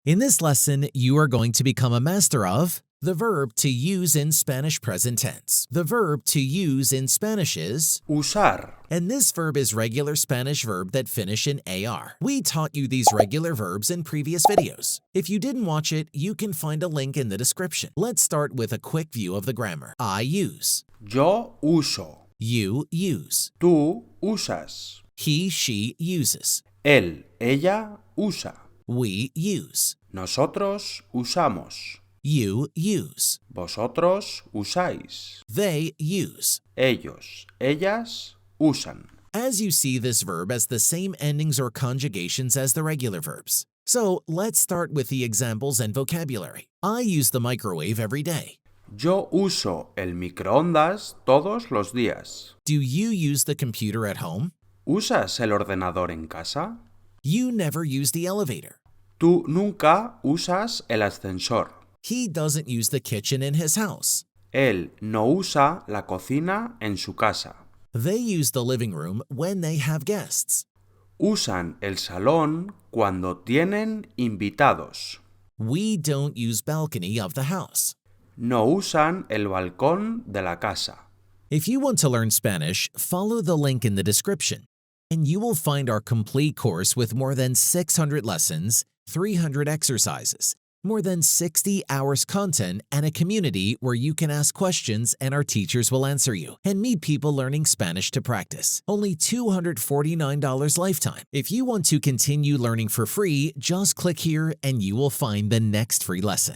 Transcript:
In this lesson, you are going to become a master of the verb to use in Spanish present tense. The verb to use in Spanish is usar, and this verb is regular Spanish verb that finish in AR. We taught you these regular verbs in previous videos. If you didn't watch it, you can find a link in the description. Let's start with a quick view of the grammar. I use. yo uso, You use. tú usas, He, she uses. él, ella usa, We use. nosotros usamos, You use. vosotros usáis, They use. ellos, ellas usan. As you see, this verb has the same endings or conjugations as the regular verbs. So let's start with the examples and vocabulary. I use the microwave every day. Yo uso el microondas todos los días. Do you use the computer at home? ¿Usas el ordenador en casa? You never use the elevator. Tú nunca usas el ascensor. He doesn't use the kitchen in his house. Él no usa la cocina en su casa. They use the living room when they have guests. Usan el salón cuando tienen invitados. We don't use balcony of the house. No usan el balcón de la casa. If you want to learn Spanish, follow the link in the description, and you will find our complete course with more than 600 lessons, 300 exercises, more than 60 hours content, and a community where you can ask questions and our teachers will answer you, and meet people learning Spanish to practice. Only $249 lifetime. If you want to continue learning for free, just click here and you will find the next free lesson.